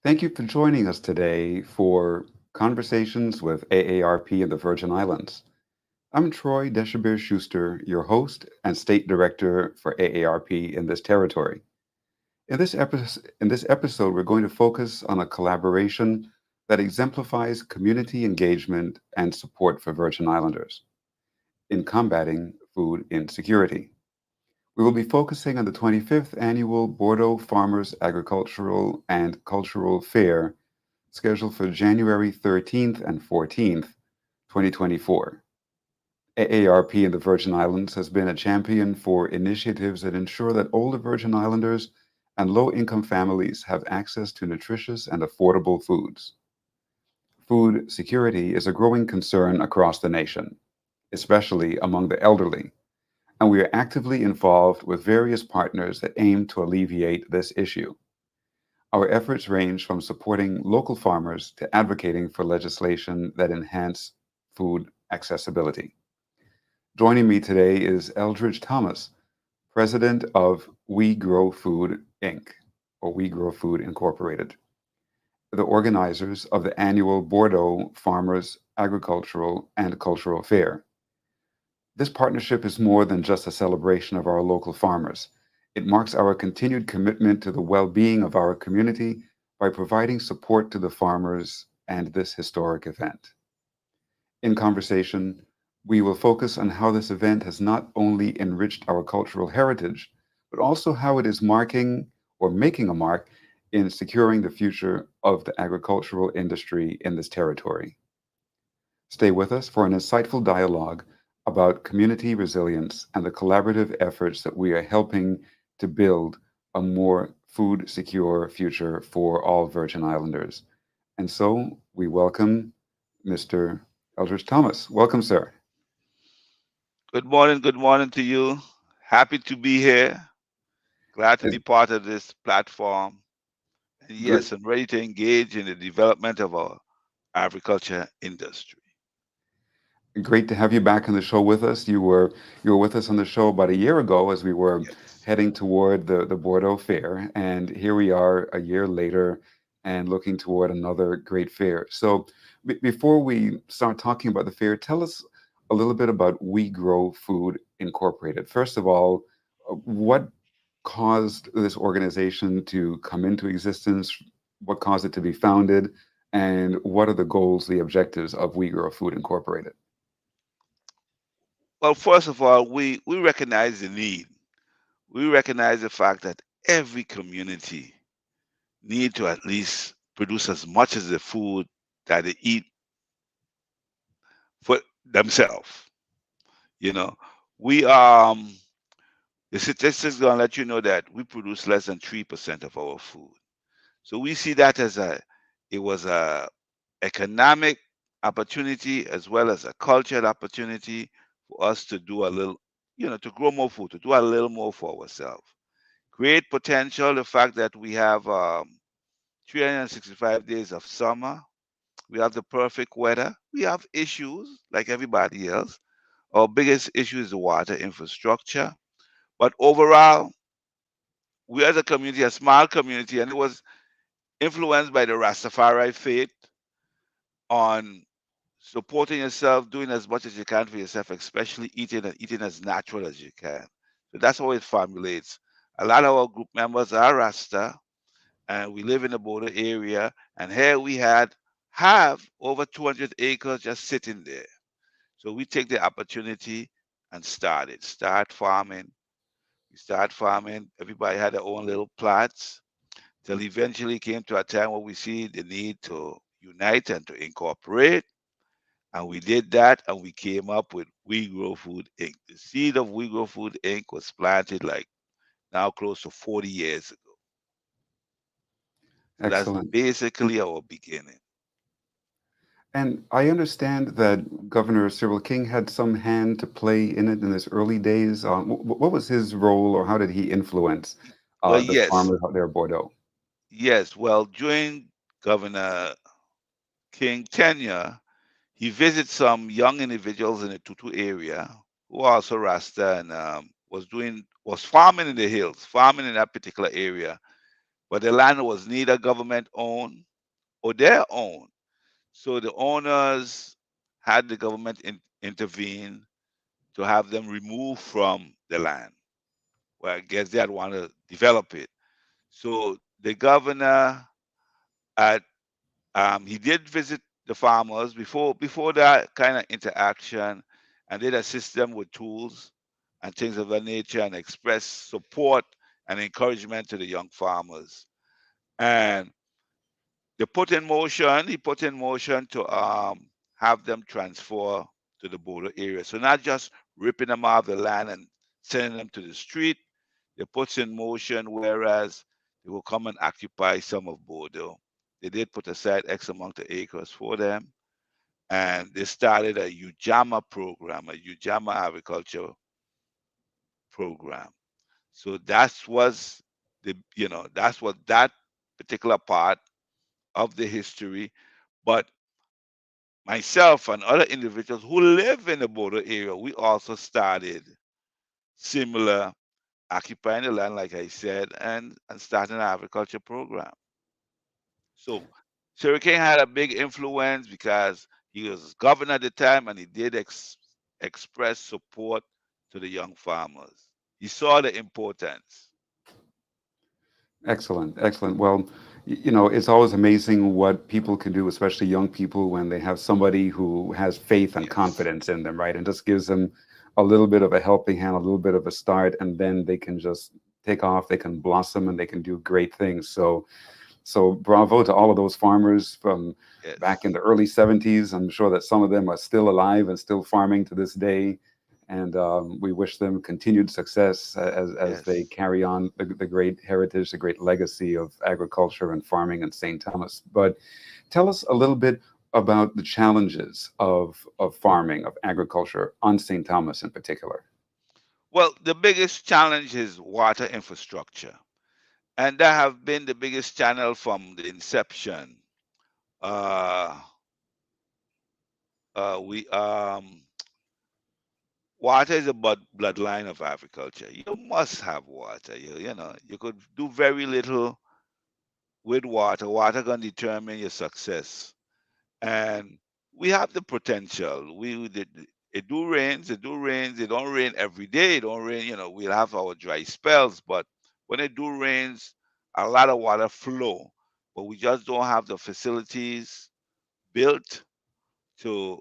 Thank you for joining us today for Conversations with AARP in the Virgin Islands. I'm Troy Deshabir Schuster, your host and State Director for AARP in this territory. In this episode, we're going to focus on a collaboration that exemplifies community engagement and support for Virgin Islanders in combating food insecurity. We will be focusing on the 25th annual Bordeaux Farmers Agricultural and Cultural Fair scheduled for January 13th and 14th, 2024. AARP in the Virgin Islands has been a champion for initiatives that ensure that older Virgin Islanders and low-income families have access to nutritious and affordable foods. Food security is a growing concern across the nation, especially among the elderly, and we are actively involved with various partners that aim to alleviate this issue. Our efforts range from supporting local farmers to advocating for legislation that enhance food accessibility. Joining me today is Elridge Thomas, president of We Grow Food Inc., or We Grow Food Incorporated, the organizers of the annual Bordeaux Farmers Agricultural and Cultural Fair. This partnership is more than just a celebration of our local farmers. It marks our continued commitment to the well-being of our community by providing support to the farmers and this historic event. In conversation, we will focus on how this event has not only enriched our cultural heritage, but also how it is marking or making a mark in securing the future of the agricultural industry in this territory. Stay with us for an insightful dialogue about community resilience and the collaborative efforts that we are helping to build a more food secure future for all Virgin Islanders. And so we welcome Mr. Elridge Thomas. Welcome, sir. Good morning to you. Happy to be here. Glad to It's be part of this platform. And great, yes, I'm ready to engage in the development of our agriculture industry. great to have you back on the show with us. You were with us on the show about a year ago as we were Yes. heading toward the Bordeaux Fair, and here we are a year later and looking toward another great fair. So before we start talking about the fair, tell us a little bit about We Grow Food Incorporated. First of all, what caused this organization to come into existence? What caused it to be founded? And what are the goals, the objectives of We Grow Food Incorporated? Well, first of all, we recognize the need. We recognize the fact that every community need to at least produce as much as the food that they eat for themselves. You know, we the statistics gonna let you know that we produce less than 3% of our food. So we see that as it was a economic opportunity as well as a cultural opportunity for us to do a little, to grow more food, to do a little more for ourselves. Great potential, the fact that we have 365 days of summer, we have the perfect weather, we have issues like everybody else. Our biggest issue is the water infrastructure. But overall, we as a community, a small community, and it was influenced by the Rastafari faith on supporting yourself, doing as much as you can for yourself, especially eating and eating as natural as you can. So that's how it formulates. A lot of our group members are Rasta, and we live in the border area. And here we have over 200 acres just sitting there. So we take the opportunity and start farming. We start farming. Everybody had their own little plots till eventually came to a time where we see the need to unite and to incorporate. And we did that and we came up with We Grow Food Inc. The seed of We Grow Food Inc. was planted like now close to 40 years ago. So that's Excellent. basically our beginning. And I understand that Governor Cyril King had some hand to play in it in his early days. What was his role, or how did he influence Well, the yes, farmers out there in Bordeaux? yes. Well, during Governor King tenure, he visits some young individuals in the Tutu area who are also Rasta and was farming in the hills, farming in that particular area, but the land was neither government owned or their own. So the owners had the government intervene to have them removed from the land. Well, I guess they had want to develop it. So the governor at he did visit the farmers before that kind of interaction, and did assist them with tools and things of that nature, and express support and encouragement to the young farmers. And he put in motion to have them transfer to the border area. So not just ripping them off the land and sending them to the street, they put in motion whereas they will come and occupy some of Bordeaux. They did put aside X amount of acres for them, and they started a Ujama program, a Ujama agriculture program. So that's what that particular part of the history. But myself and other individuals who live in the border area, we also started similar occupying the land, like I said, and starting an agriculture program. So Sherry King had a big influence because he was governor at the time, and he did express support to the young farmers. He saw the importance. Excellent, excellent. Well, it's always amazing what people can do, especially young people, when they have somebody who has faith and Yes, confidence in them, right? And just gives them a little bit of a helping hand, a little bit of a start, and then they can just take off, they can blossom, and they can do great things. So bravo to all of those farmers from back yes, in the early 70s. I'm sure that some of them are still alive and still farming to this day. And we wish them continued success as they yes. carry on the great heritage, the great legacy of agriculture and farming in St. Thomas. But tell us a little bit about the challenges of farming, of agriculture on St. Thomas in particular. Well, the biggest challenge is water infrastructure, and that have been the biggest channel from the inception. Uh, we Water is a bloodline of agriculture. You must have water. You could do very little with water. Water can determine your success, and we have the potential. It do rains. It do rains. It don't rain every day. It don't rain. We'll have our dry spells, but when it do rains, a lot of water flow. But we just don't have the facilities built to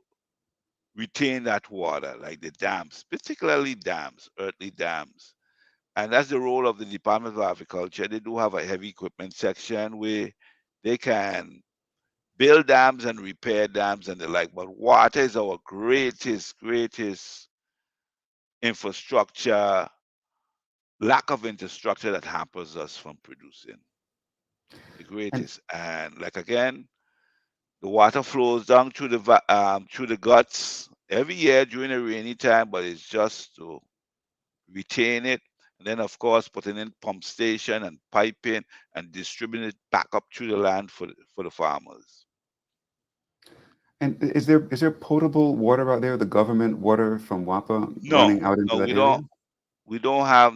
retain that water, like the dams, particularly dams, earthly dams. And that's the role of the Department of Agriculture. They do have a heavy equipment section where they can build dams and repair dams and the like. But water is our greatest infrastructure, lack of infrastructure that hampers us from producing the And greatest. And like again, the water flows down through the guts every year during the rainy time, but it's just to retain it. And then, of course, putting in pump station and piping and distributing it back up through the land for the farmers. and is there potable water out there, the government water from WAPA running No, out into no, that area? we don't have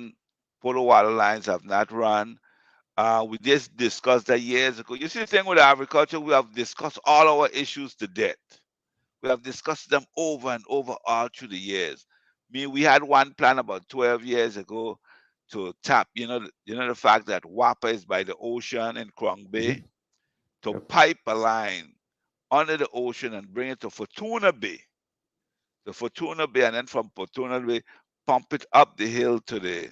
potable water lines have not run. We just discussed that years ago. You see, the thing with agriculture, we have discussed all our issues to death. We have discussed them over and over all through the years. We had one plan about 12 years ago to tap, the fact that Wapa is by the ocean in Krong Hmm. Bay, to Yep. pipe a line under the ocean and bring it to Fortuna Bay, and then from Fortuna Bay, pump it up the hill to the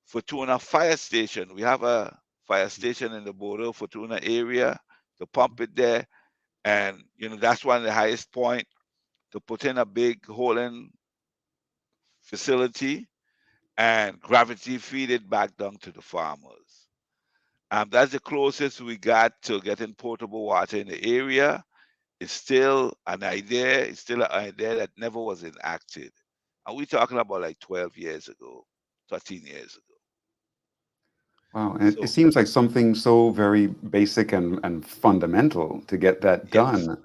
Fortuna fire station. We have a fire station in the Bordeaux Fortuna area to pump it there. And, that's one of the highest point to put in a big holding facility and gravity feed it back down to the farmers. That's the closest we got to getting potable water in the area. It's still an idea. It's still an idea that never was enacted. And we're talking about like 12 years ago, 13 years ago. Wow. And it So, seems like something so very basic and fundamental to get that yes. done.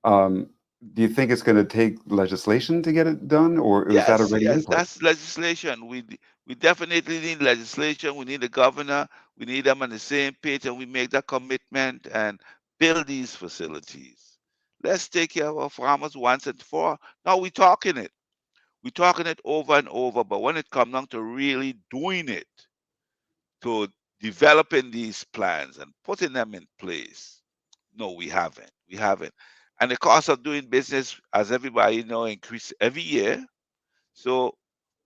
Um, do you think it's going to take legislation to get it done, or is that Yes, already in yes, place? that's legislation. We definitely need legislation. We need the governor. We need them on the same page, and we make that commitment and build these facilities. Let's take care of our farmers once and for all. Now we're talking it. We're talking it over and over, but when it comes down to really doing it, to developing these plans and putting them in place, no, we haven't. We haven't. And the cost of doing business, as everybody know, increase every year. So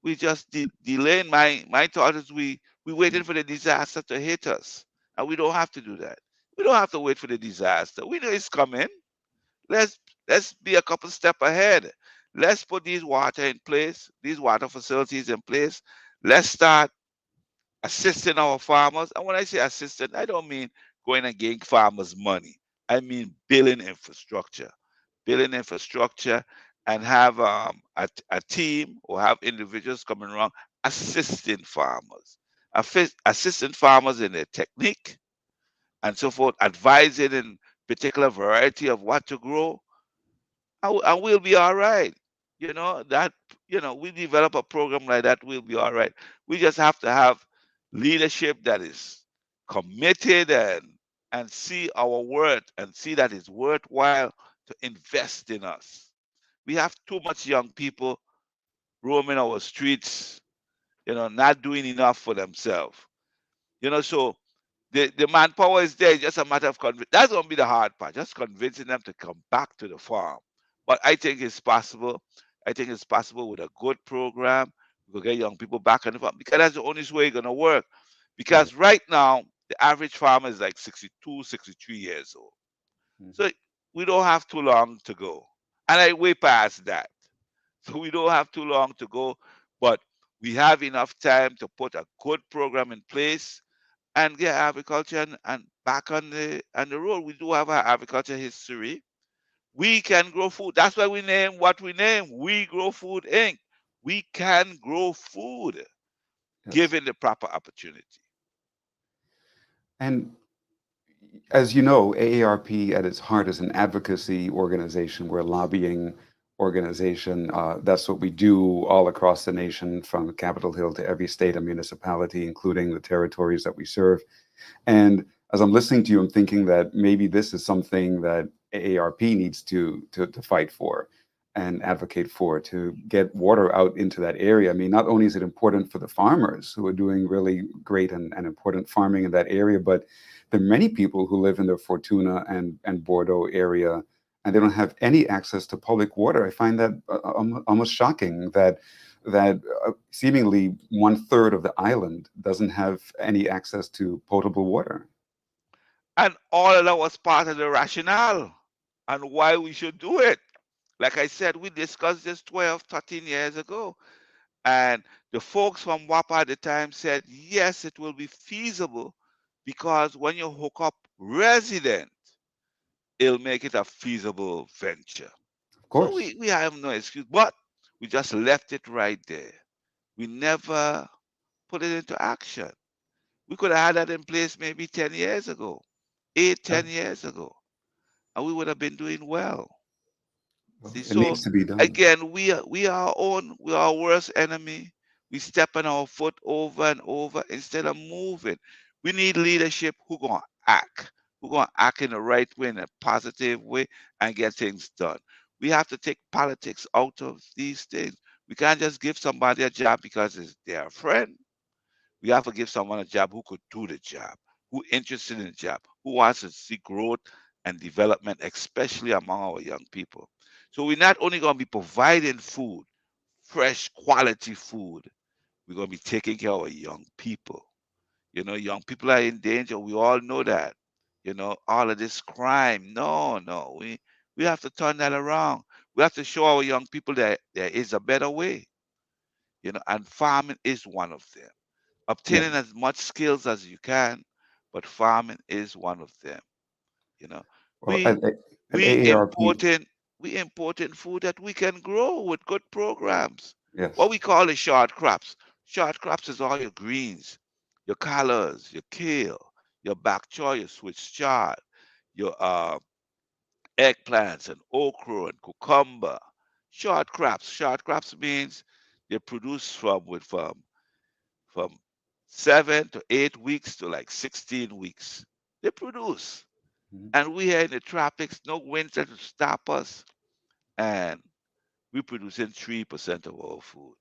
we just delaying. My thought is we waiting for the disaster to hit us, and we don't have to do that. We don't have to wait for the disaster. We know it's coming. Let's let's be a couple step ahead. Let's put these water in place, these water facilities in place. Let's start assisting our farmers. And when I say assisting, I don't mean going and getting farmers money. I mean building infrastructure, and have a team or have individuals coming around assisting farmers, assisting farmers in their technique and so forth, advising in particular variety of what to grow, and we'll be all right. That we develop a program like that, we'll be all right. We just have to have leadership that is committed and see our worth and see that it's worthwhile to invest in us. We have too much young people roaming our streets, not doing enough for themselves. So the manpower is there. It's just a matter of that's gonna be the hard part. Just convincing them to come back to the farm. But I think it's possible. I think it's possible with a good program. We could get young people back on the farm because that's the only way it's gonna work. Right. Because right now the average farmer is like 62, 63 years old. Mhm. So we don't have too long to go. And I way past that. So we don't have too long to go, but we have enough time to put a good program in place and get agriculture and back on the road. We do have our agriculture history. We can grow food. That's why we name what we name. We Grow Food Inc. We can grow food Yes. given the proper opportunity. And as you know, AARP at its heart is an advocacy organization. We're a lobbying organization. That's what we do all across the nation, from Capitol Hill to every state and municipality, including the territories that we serve. And as I'm listening to you, I'm thinking that maybe this is something that AARP needs to fight for and advocate for, to get water out into that area. I mean, not only is it important for the farmers who are doing really great and important farming in that area, but there are many people who live in the Fortuna and Bordeaux area, and they don't have any access to public water. I find that almost shocking that seemingly one third of the island doesn't have any access to potable water. And all of that was part of the rationale and why we should do it. Like I said, we discussed this 12, 13 years ago. And the folks from WAPA at the time said, yes, it will be feasible because when you hook up resident, it'll make it a feasible venture. Of So course. we have no excuse, but we just left it right there. We never put it into action. We could have had that in place maybe 10 years ago, eight, Yeah. 10 years ago, and we would have been doing well. Well, See, it so needs to be done. again, we are our worst enemy. We step on our foot over and over instead of moving. We need leadership who gonna act in the right way, in a positive way, and get things done. We have to take politics out of these things. We can't just give somebody a job because they're a friend. We have to give someone a job who could do the job, who interested in the job, who wants to see growth and development, especially among our young people. So we're not only going to be providing food, fresh quality food, we're going to be taking care of our young people. Young people are in danger. We all know that. All of this crime. No, no. We have to turn that around. We have to show our young people that there is a better way. And farming is one of them. Yeah. Obtaining as much skills as you can, but farming is one of them. You know, Well, we at we AARP, importing we importing food that we can grow with good programs. What yes. we call the short crops. Short crops is all your greens, your collards, your kale, your bok choy, your Swiss chard, your eggplants and okra and cucumber. Short crops. Short crops means they produce from 7 to 8 weeks to like 16 weeks. They produce. Mhm. And we here in the tropics, no winter to stop us. And we producing 3% of our food.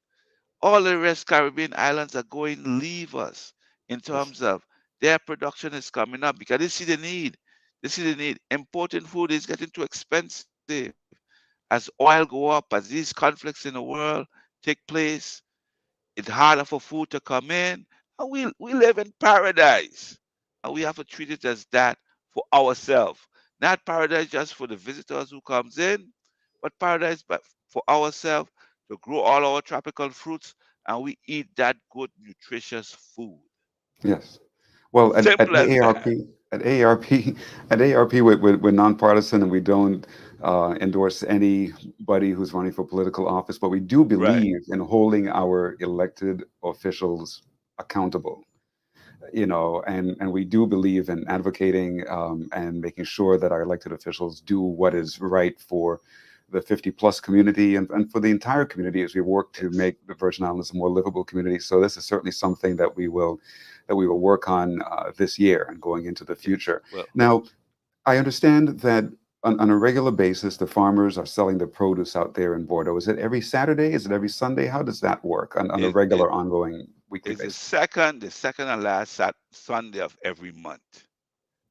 All the rest Caribbean islands are going to leave us in Yes. terms of their production is coming up because they see the need. They see the need. Importing food is getting too expensive. As oil go up, as these conflicts in the world take place, it's harder for food to come in. And we live in paradise. And we have to treat it as that for ourselves. Not paradise just for the visitors who comes in, but paradise but for ourselves to grow all our tropical fruits and we eat that good nutritious food. Yes. Well, at Simple as that. AARP, at AARP, at AARP, we're nonpartisan and we don't endorse anybody who's running for political office, but we do Right. believe in holding our elected officials accountable. And we do believe in advocating and making sure that our elected officials do what is right for the 50 plus community and for the entire community as we work to Yes. make the Virgin Islands a more livable community. So this is certainly something that we will work on this year and going into the Yes. future. Well, Now, I understand that on a regular basis, the farmers are selling their produce out there in Bordeaux. Is it every Saturday? Is it every Sunday? How does that work on a it regular, ongoing, weekly is basis? the second and last Sunday of every month.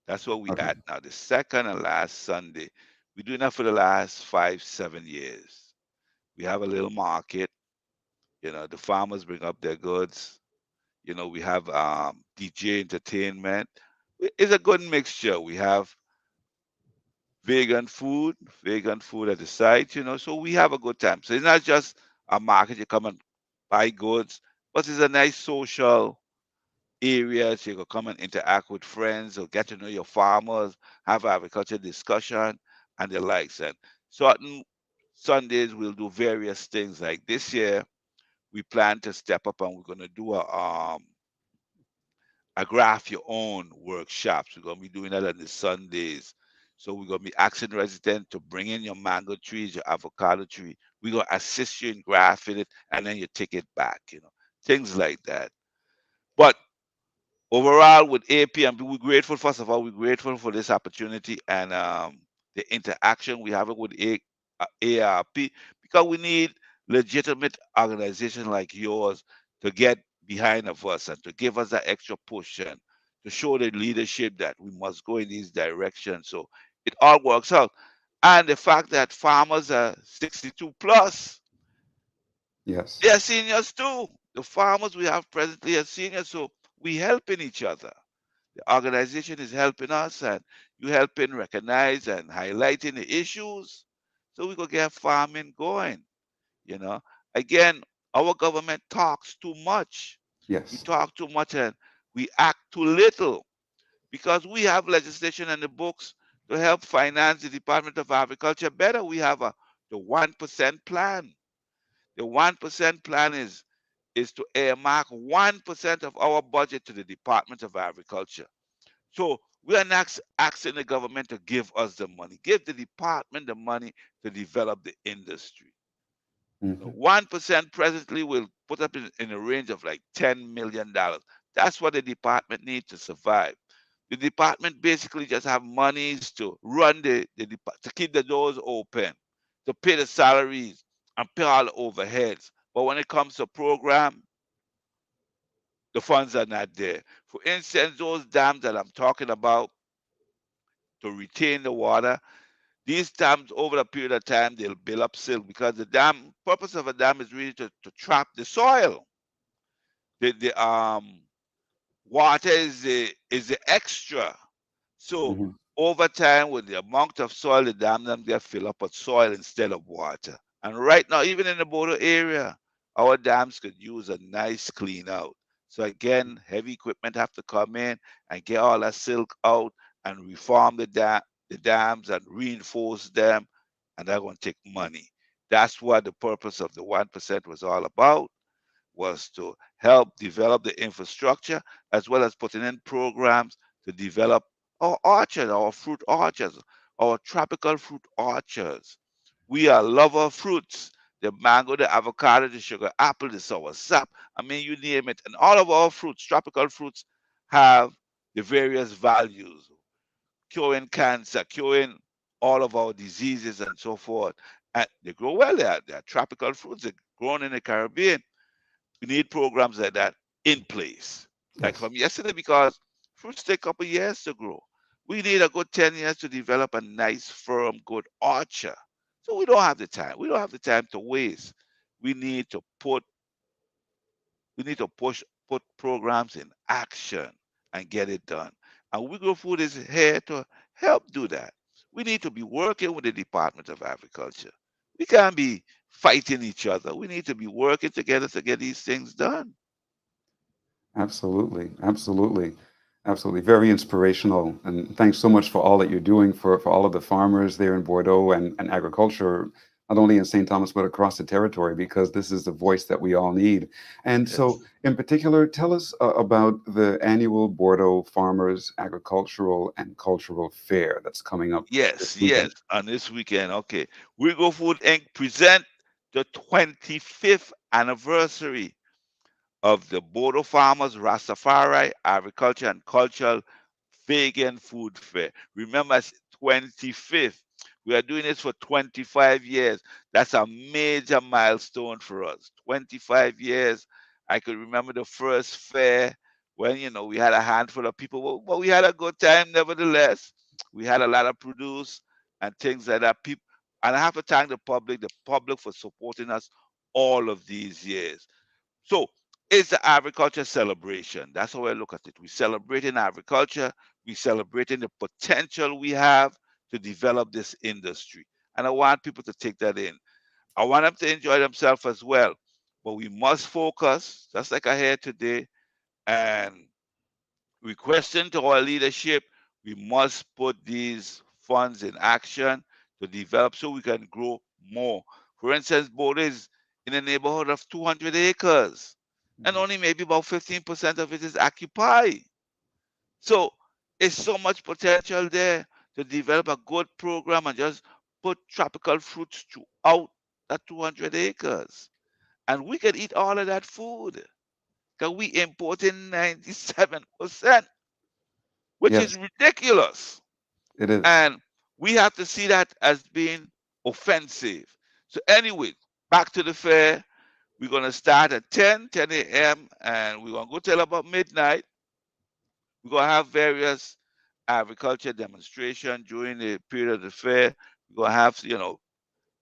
That's what we Okay. at now. The second and last Sunday. We're doing that for the last 5, 7 years. We have a little market. The farmers bring up their goods. We have DJ entertainment. It's a good mixture. We have vegan food at the site. So we have a good time. So it's not just a market. You come and buy goods, but it's a nice social areas. You can come and interact with friends or get to know your farmers, have agriculture discussion and the likes. And certain Sundays we'll do various things. Like this year, we plan to step up and we're gonna do a graph your own workshops. We're gonna be doing that on the Sundays. So we're gonna be asking residents to bring in your mango trees, your avocado tree. We're gonna assist you in graphing it and then you take it back, things like that. But overall with APM, we're grateful. First of all, we're grateful for this opportunity and the interaction we have with AARP because we need legitimate organization like yours to get behind of us and to give us that extra push and to show the leadership that we must go in these directions. So it all works out. And the fact that farmers are 62 plus, Yes. they are seniors too. The farmers we have presently are seniors, so we helping each other. The organization is helping us and you helping recognize and highlighting the issues so we could get farming going, you know. Again, our government talks too much. We Yes. talk too much and we act too little because we have legislation in the books to help finance the Department of Agriculture better. We have the 1% plan. The 1% plan is to earmark 1% of our budget to the Department of Agriculture. So we are not asking the government to give us the money. Give the department the money to develop the industry. Hmm. 1% presently will put up in a range of like $10 million. That's what the department needs to survive. The department basically just have monies to run to keep the doors open, to pay the salaries and pay all the overheads. But when it comes to program, the funds are not there. For instance, those dams that I'm talking about to retain the water, these dams over a period of time they'll build up silt because the dam purpose of a dam is really to trap the soil. The water is the extra. So Hmm. over time with the amount of soil the dam get fill up with soil instead of water. And right now, even in the Bordeaux area, our dams could use a nice clean out. So again, heavy equipment have to come in and get all that silk out and reform the dams and reinforce them, and that's going to take money. That's what the purpose of the 1% was all about, was to help develop the infrastructure as well as putting in programs to develop our orchards, our fruit orchards, our tropical fruit orchards. We are lover of fruits. The mango, the avocado, the sugar apple, the sour sap. I mean, you name it. And all of our fruits, tropical fruits, have the various values, curing cancer, curing all of our diseases and so forth. And they grow well. They are tropical fruits. They're grown in the Caribbean. We need programs like that in place, like Yes, from yesterday, because fruits take a couple years to grow. We need a good 10 years to develop a nice, firm, good orchard. So we don't have the time. We don't have the time to waste. We need to put, we need to put programs in action and get it done. And We Grow Food is here to help do that. We need to be working with the Department of Agriculture. We can't be fighting each other. We need to be working together to get these things done. absolutely, absolutely, absolutely. Very inspirational. And thanks so much for all that you're doing for all of the farmers there in Bordeaux and agriculture, not only in St. Thomas, but across the territory, because this is the voice that we all need. And so, Yes. in particular, tell us about the annual Bordeaux Farmers Agricultural and Cultural Fair that's coming up Yes, this yes. weekend. On this weekend, okay. We Go Food Inc. present the 25th anniversary of the Bordeaux Farmers Rastafari Agriculture and Cultural Vegan Food Fair. Remember, it's 25th. We are doing this for 25 years. That's a major milestone for us. 25 years. I could remember the first fair when, we had a handful of people, but we had a good time nevertheless. We had a lot of produce and things like that. People, and I have to thank the public for supporting us all of these years. So it's the agriculture celebration. That's how I look at it. We're celebrating agriculture. We're celebrating the potential we have to develop this industry. And I want people to take that in. I want them to enjoy themselves as well. But we must focus, just like I heard today, and requesting to our leadership, we must put these funds in action to develop so we can grow more. For instance, Bordeaux is in a neighborhood of 200 acres, and Mhm. only maybe about 15% of it is occupied. So it's so much potential there to develop a good program and just put tropical fruits throughout that 200 acres. And we can eat all of that food because we importing 97%, which Yes, is ridiculous. it is. And we have to see that as being offensive. So, anyway, back to the fair. We're going to start at 10 a.m., and we're going to go till about midnight. We're going to have various agriculture demonstration during the period of the fair. We're going to have,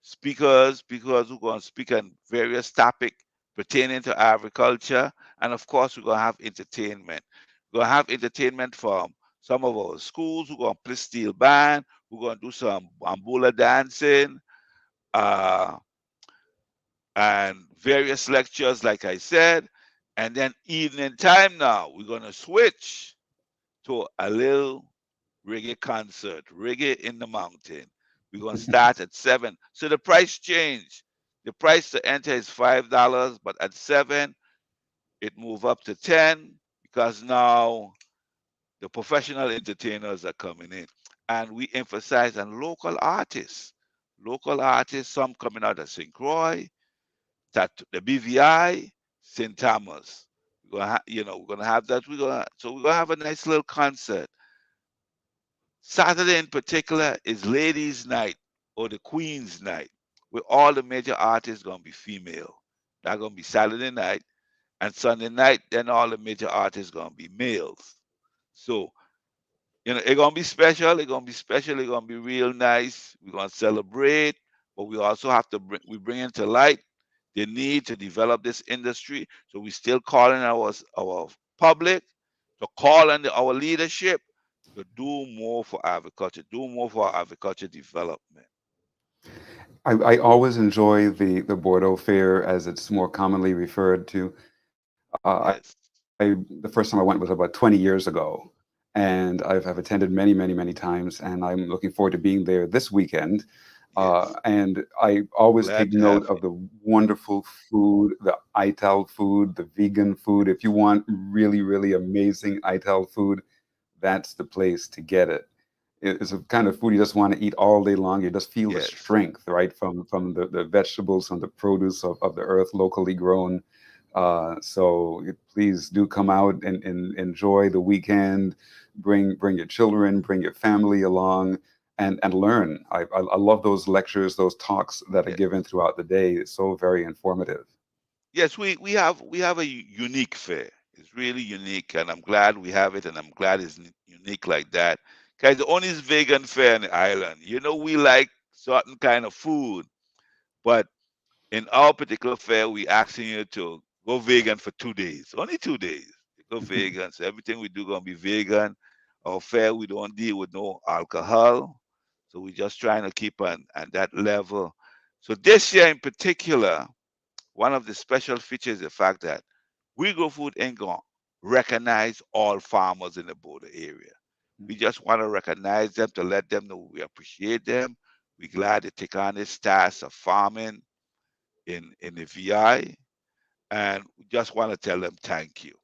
speakers who are going to speak on various topics pertaining to agriculture. And of course, we're going to have entertainment. We're going to have entertainment from some of our schools who are going to play steel band, we're going to do some bambula dancing, uh, and various lectures, like I said. And then evening time now, we're going to switch to a little reggae concert, reggae in the mountain. We're going to start at 7. So the price change. The price to enter is $5, but at 7, it move up to 10 because now the professional entertainers are coming in. And we emphasize on local artists. Local artists, some coming out of St. Croix, the BVI, St. Thomas. We're gonna have that. We're gonna have a nice little concert. Saturday in particular is ladies' night or the Queen's night, where all the major artists gonna be female. That's gonna be Saturday night, and Sunday night, then all the major artists gonna be males. So it's gonna be special. It's gonna be special. It's gonna be real nice. We're gonna celebrate, but we also have to bring into light the need to develop this industry. So we still calling our public to call on our leadership to do more for agriculture, do more for agriculture development. I always enjoy the Bordeaux Fair, as it's more commonly referred to. I Yes. the first time I went was about 20 years ago, and I've attended many, many, many times, and I'm looking forward to being there this weekend. Yes. And I always Glad take to have note of you. the wonderful food, the ITAL food, the vegan food. If you want really, really amazing ITAL food, that's the place to get it. It's a kind of food you just want to eat all day long. You just feel the Yes. strength, right, from the vegetables, from the produce of the earth, locally grown. So please do come out and enjoy the weekend. Bring your children, bring your family along, and learn. I love those lectures, those talks that are Yes. given throughout the day. It's so very informative. Yes, we have a unique fair. It's really unique, and I'm glad we have it, and I'm glad it's unique like that. Cause the only vegan fair in the island. We like certain kind of food, but in our particular fair, we asking you to go vegan for 2 days. Only 2 days. You go vegan. So everything we do gonna be vegan. Our fair, we don't deal with no alcohol. So we're just trying to keep on at that level. So this year in particular, one of the special features is the fact that We Grow Food ain't gonna recognize all farmers in the border area. We just want to recognize them to let them know we appreciate them. We're glad to take on this task of farming in the VI, and we just want to tell them thank you.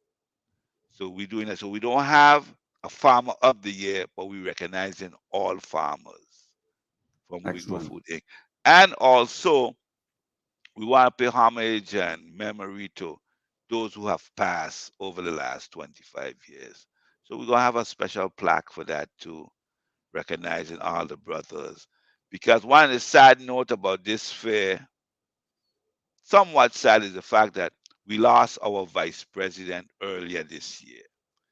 So we're doing it. So we don't have a farmer of the year, but we recognizing all farmers from We Grow Excellent. Food Inc. And also we want to pay homage and memory to those who have passed over the last 25 years. So we're gonna have a special plaque for that too, recognizing all the brothers. Because one of the sad note about this fair, somewhat sad, is the fact that we lost our vice president earlier this year.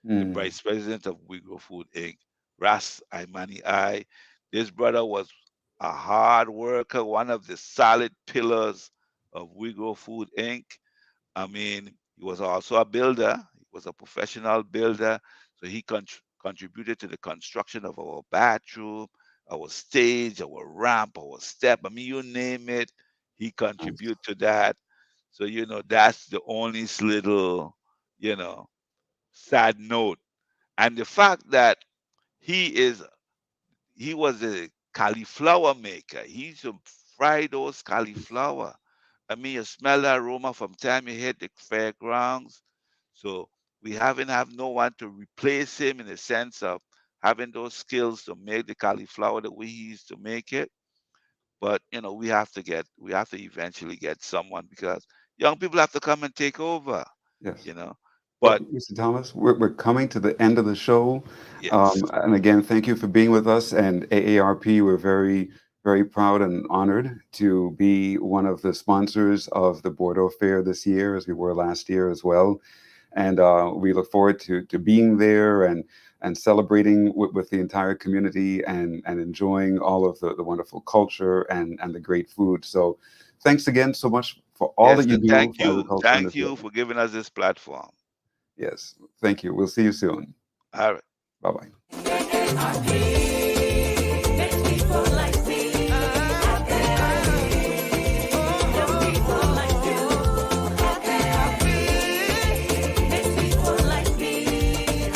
The Mm, vice president of Wiggle Food Inc., Ras Imani I. This brother was a hard worker, one of the solid pillars of Wiggle Food Inc. I mean, he was also a builder. He was a professional builder. So he contributed to the construction of our bathroom, our stage, our ramp, our step. I mean, you name it, he nice. contributed to that. So, that's the only little, you know, sad note. And the fact that he is he was a cauliflower maker. He used to fry those cauliflower. I mean, you smell the aroma from time you hit the fairgrounds. So we haven't have no one to replace him in the sense of having those skills to make the cauliflower the way he used to make it. But we have to eventually get someone because young people have to come and take over. Yes. You know, Well, but Mr. Thomas, we're coming to the end of the show. yes, And again, thank you for being with us. And AARP, we're very, very proud and honored to be one of the sponsors of the Bordeaux Fair this year, as we were last year as well. And we look forward to being there and celebrating with the entire community and enjoying all of the wonderful culture and the great food. So thanks again so much for all yes, that you and do thank for you, agriculture in the thank field. you for giving us this platform. Yes. Thank you. We'll see you soon. All right. Bye bye.